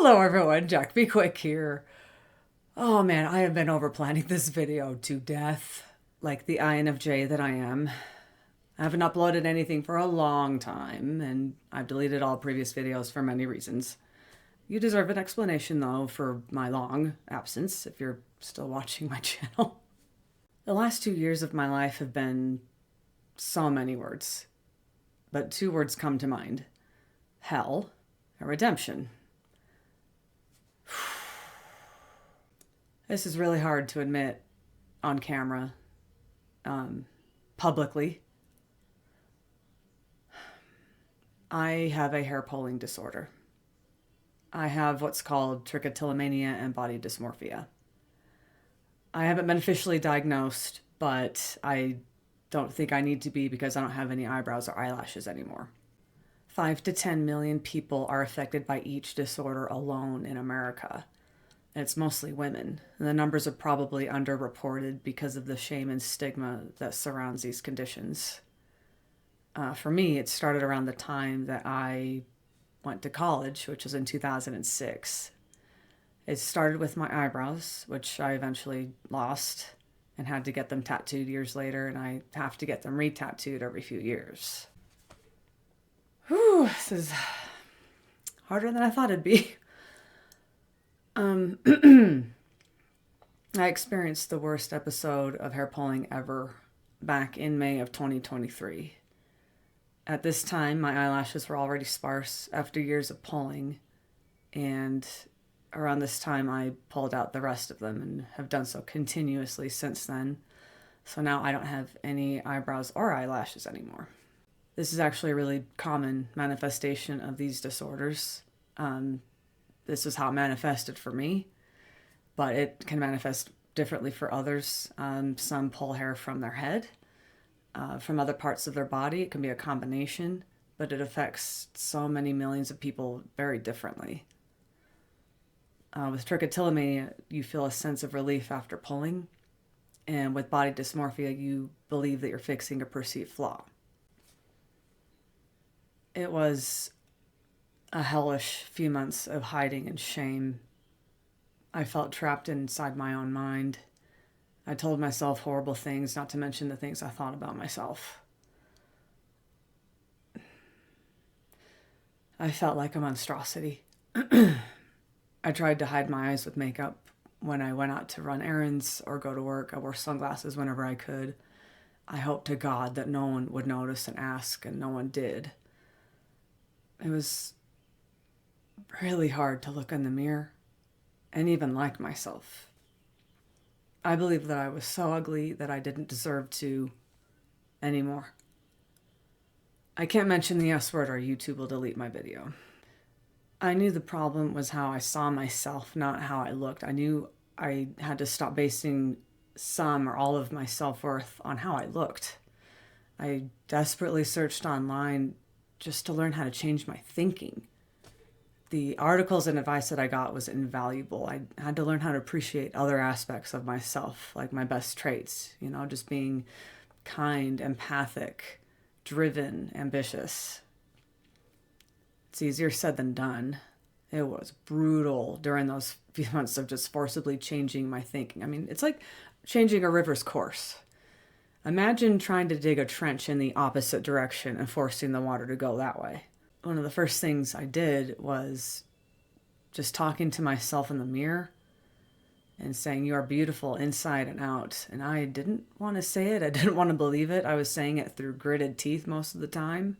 Hello everyone, Jack Be Quick here. Oh man, I have been over planning this video to death, like the INFJ that I am. I haven't uploaded anything for a long time, and I've deleted all previous videos for many reasons. You deserve an explanation though for my long absence, if you're still watching my channel. The last 2 years of my life have been so many words, but 2 words come to mind: hell and redemption. This is really hard to admit on camera, publicly. I have a hair pulling disorder. I have what's called trichotillomania and body dysmorphia. I haven't been officially diagnosed, but I don't think I need to be because I don't have any eyebrows or eyelashes anymore. 5 to 10 million people are affected by each disorder alone in America. And it's mostly women. And the numbers are probably underreported because of the shame and stigma that surrounds these conditions. For me, it started around the time that I went to college, which was in 2006. It started with my eyebrows, which I eventually lost and had to get them tattooed years later, and I have to get them re-tattooed every few years. Whew, this is harder than I thought it'd be. I experienced the worst episode of hair pulling ever back in May of 2023. At this time, my eyelashes were already sparse after years of pulling, and around this time I pulled out the rest of them and have done so continuously since then. So now I don't have any eyebrows or eyelashes anymore. This is actually a really common manifestation of these disorders. This is how it manifested for me, but it can manifest differently for others. Some pull hair from their head, from other parts of their body. It can be a combination, but it affects so many millions of people very differently. With trichotillomania, you feel a sense of relief after pulling, and with body dysmorphia, you believe that you're fixing a perceived flaw. It was a hellish few months of hiding and shame. I felt trapped inside my own mind. I told myself horrible things, not to mention the things I thought about myself. I felt like a monstrosity. I tried to hide my eyes with makeup when I went out to run errands or go to work. I wore sunglasses whenever I could. I hoped to God that no one would notice and ask, and no one did. It was really hard to look in the mirror and even like myself. I believed that I was so ugly that I didn't deserve to anymore. I can't mention the S word or YouTube will delete my video. I knew the problem was how I saw myself, not how I looked. I knew I had to stop basing some or all of my self-worth on how I looked. I desperately searched online just to learn how to change my thinking. The articles and advice that I got was invaluable. I had to learn how to appreciate other aspects of myself, like my best traits, just being kind, empathic, driven, ambitious. It's easier said than done. It was brutal during those few months of just forcibly changing my thinking. I mean, it's like changing a river's course. Imagine trying to dig a trench in the opposite direction and forcing the water to go that way. One of the first things I did was just talking to myself in the mirror and saying, "You are beautiful inside and out." And I didn't want to say it. I didn't want to believe it. I was saying it through gritted teeth most of the time.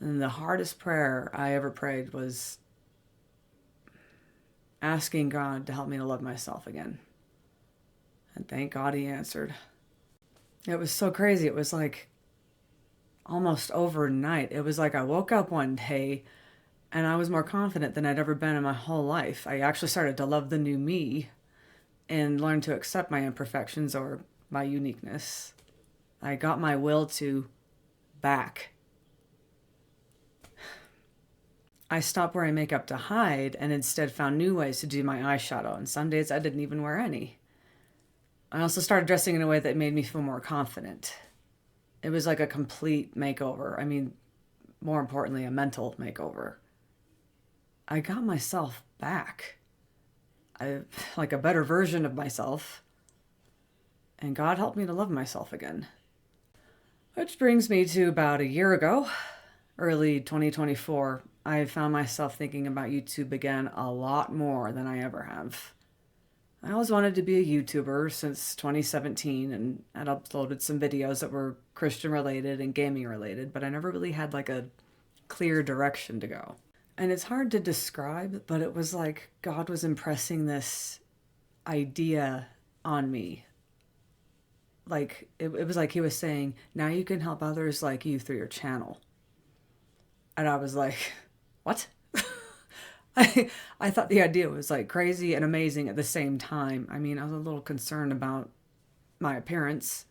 And the hardest prayer I ever prayed was asking God to help me to love myself again. And thank God he answered. It was so crazy. It was like almost overnight. It was like I woke up one day and I was more confident than I'd ever been in my whole life. I actually started to love the new me and learned to accept my imperfections or my uniqueness. I got my will to back. I stopped wearing makeup to hide and instead found new ways to do my eyeshadow, and some days I didn't even wear any. I also started dressing in a way that made me feel more confident. It was like a complete makeover. I mean, more importantly, a mental makeover. I got myself back. Like a better version of myself. And God helped me to love myself again. Which brings me to about a year ago, early 2024. I found myself thinking about YouTube again a lot more than I ever have. I always wanted to be a YouTuber since 2017 and had uploaded some videos that were Christian related and gaming related, but I never really had like a clear direction to go. And it's hard to describe, but it was like God was impressing this idea on me. Like, it was like he was saying, now you can help others like you through your channel. And I was like, what? I thought the idea was like crazy and amazing at the same time. I mean, I was a little concerned about my appearance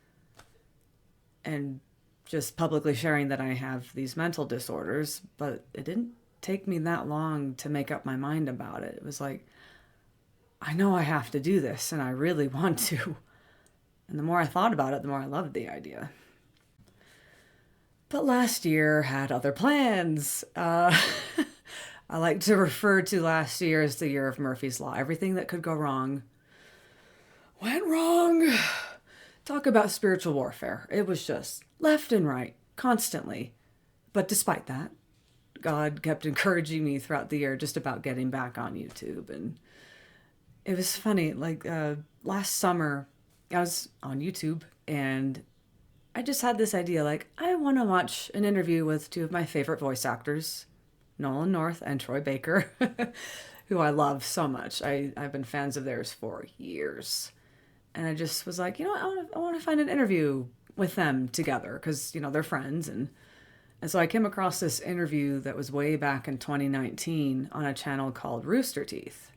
and just publicly sharing that I have these mental disorders, but it didn't take me that long to make up my mind about it. It was like, I know I have to do this and I really want to. And the more I thought about it, the more I loved the idea. But last year had other plans. I like to refer to last year as the year of Murphy's Law. Everything that could go wrong went wrong. Talk about spiritual warfare. It was just left and right, constantly. But despite that, God kept encouraging me throughout the year just about getting back on YouTube. And it was funny, like last summer, I was on YouTube and I just had this idea, like, I want to watch an interview with two of my favorite voice actors, Nolan North and Troy Baker, who I love so much. I've been fans of theirs for years. And I just was like, you know what, I want to find an interview with them together because, you know, they're friends. And so I came across this interview that was way back in 2019 on a channel called Rooster Teeth.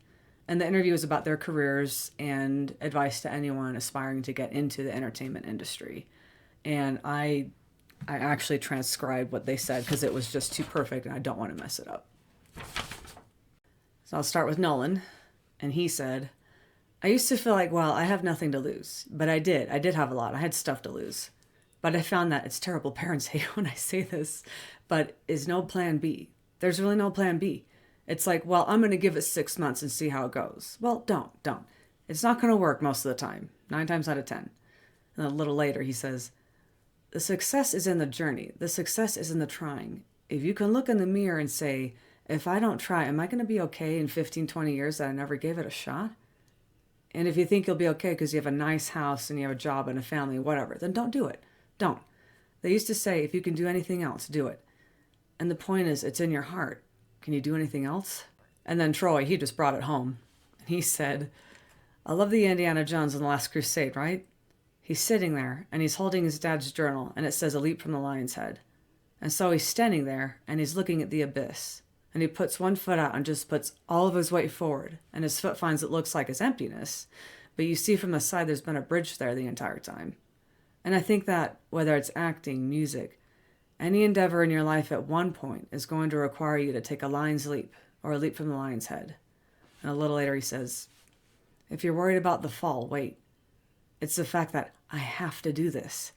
And the interview was about their careers and advice to anyone aspiring to get into the entertainment industry. And I actually transcribed what they said because it was just too perfect and I don't want to mess it up. So I'll start with Nolan. And he said, I used to feel like, well, I have nothing to lose. But I did. I did have a lot. I had stuff to lose. But I found that it's terrible. Parents hate when I say this, but is no plan B. There's really no plan B. It's like, well, I'm going to give it 6 months and see how it goes. Well, don't. It's not going to work most of the time, 9 times out of 10. And a little later, he says, the success is in the journey. The success is in the trying. If you can look in the mirror and say, if I don't try, am I going to be okay in 15, 20 years that I never gave it a shot? And if you think you'll be okay because you have a nice house and you have a job and a family, whatever, then don't do it. Don't. They used to say, if you can do anything else, do it. And the point is, it's in your heart. Can you do anything else? And then Troy, he just brought it home. And he said, I love the Indiana Jones in The Last Crusade, right? He's sitting there and he's holding his dad's journal and it says a leap from the lion's head. And so he's standing there and he's looking at the abyss. And he puts one foot out and just puts all of his weight forward. And his foot finds it looks like his emptiness. But you see from the side there's been a bridge there the entire time. And I think that whether it's acting, music, any endeavor in your life at one point is going to require you to take a lion's leap or a leap from the lion's head. And a little later he says, if you're worried about the fall, wait. It's the fact that I have to do this.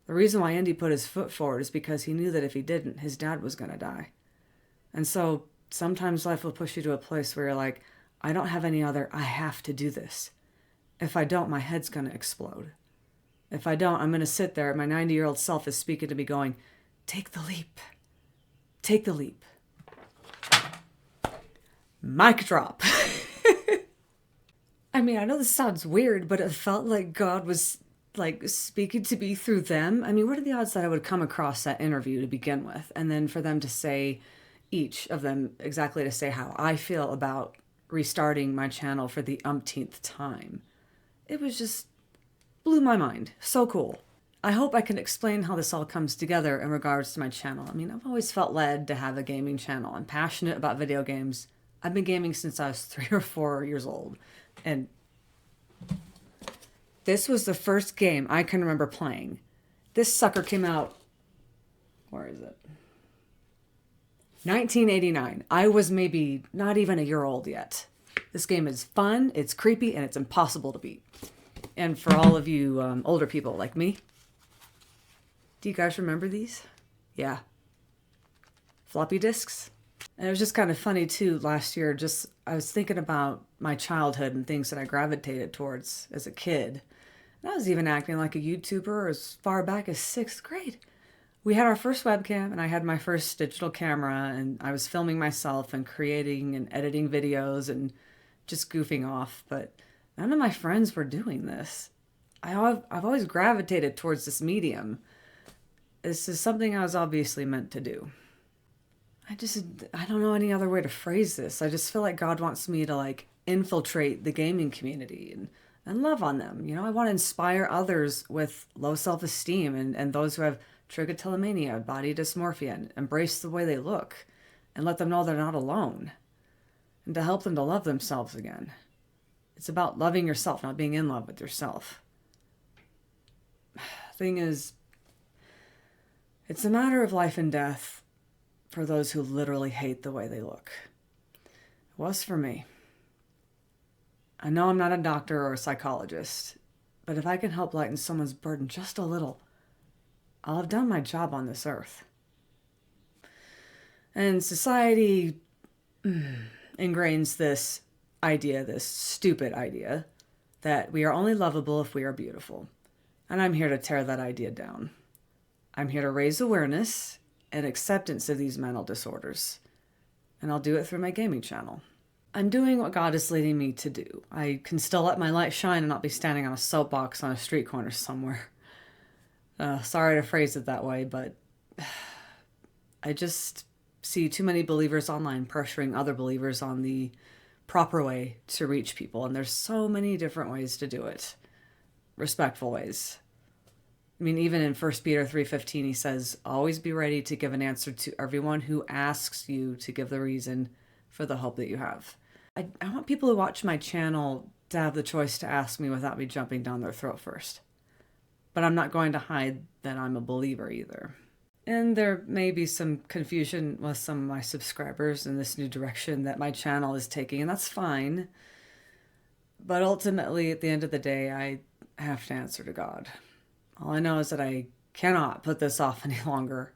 The reason why Andy put his foot forward is because he knew that if he didn't, his dad was going to die. And so sometimes life will push you to a place where you're like, I don't have any other, I have to do this. If I don't, my head's going to explode. If I don't, I'm going to sit there. My 90-year-old self is speaking to me going, take the leap. Take the leap. Mic drop. I mean, I know this sounds weird, but it felt like God was like speaking to me through them. I mean, what are the odds that I would come across that interview to begin with? And then for them to say, each of them exactly to say how I feel about restarting my channel for the umpteenth time. It was just blew my mind. So cool. I hope I can explain how this all comes together in regards to my channel. I mean, I've always felt led to have a gaming channel. I'm passionate about video games. I've been gaming since I was 3 or 4 years old. And this was the first game I can remember playing. This sucker came out, where is it? 1989. I was maybe not even a year old yet. This game is fun, it's creepy, and it's impossible to beat. And for all of you older people like me, do you guys remember these? Yeah. Floppy disks? And it was just kind of funny too, last year, just I was thinking about my childhood and things that I gravitated towards as a kid. And I was even acting like a YouTuber as far back as sixth grade. We had our first webcam and I had my first digital camera and I was filming myself and creating and editing videos and just goofing off, but none of my friends were doing this. I've always gravitated towards this medium. This is something I was obviously meant to do. I don't know any other way to phrase this. I just feel like God wants me to like infiltrate the gaming community and love on them. You know, I want to inspire others with low self-esteem and those who have trichotillomania, body dysmorphia, and embrace the way they look and let them know they're not alone and to help them to love themselves again. It's about loving yourself, not being in love with yourself. Thing is, it's a matter of life and death for those who literally hate the way they look. It was for me. I know I'm not a doctor or a psychologist, but if I can help lighten someone's burden just a little, I'll have done my job on this earth. And society ingrains this idea, this stupid idea, that we are only lovable if we are beautiful. And I'm here to tear that idea down. I'm here to raise awareness and acceptance of these mental disorders. And I'll do it through my gaming channel. I'm doing what God is leading me to do. I can still let my light shine and not be standing on a soapbox on a street corner somewhere. Sorry to phrase it that way, but I just see too many believers online pressuring other believers on the proper way to reach people. And there's so many different ways to do it. Respectful ways. I mean, even in 1 Peter 3:15, he says, always be ready to give an answer to everyone who asks you to give the reason for the hope that you have. I want people who watch my channel to have the choice to ask me without me jumping down their throat first. But I'm not going to hide that I'm a believer either. And there may be some confusion with some of my subscribers in this new direction that my channel is taking, and that's fine. But ultimately, at the end of the day, I have to answer to God. All I know is that I cannot put this off any longer.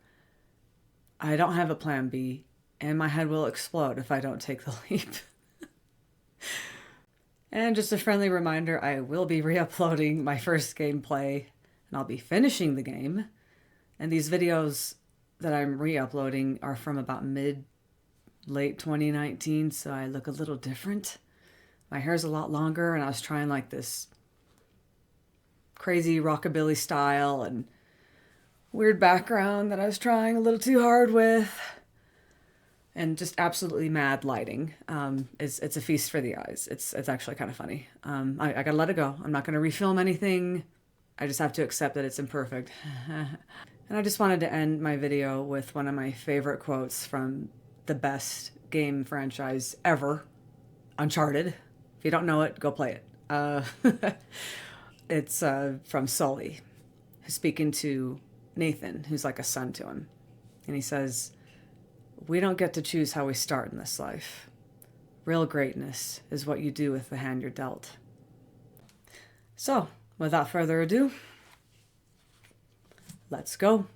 I don't have a plan B, and my head will explode if I don't take the leap. And just a friendly reminder, I will be re-uploading my first gameplay, and I'll be finishing the game. And these videos that I'm re-uploading are from about late 2019, so I look a little different. My hair's a lot longer, and I was trying like this crazy rockabilly style and weird background that I was trying a little too hard with. And just absolutely mad lighting. It's a feast for the eyes. It's actually kind of funny. I gotta let it go. I'm not gonna refilm anything. I just have to accept that it's imperfect. And I just wanted to end my video with one of my favorite quotes from the best game franchise ever, Uncharted. If you don't know it, go play it. It's from Sully, who's speaking to Nathan, who's like a son to him. And he says, we don't get to choose how we start in this life. Real greatness is what you do with the hand you're dealt. So, without further ado, let's go.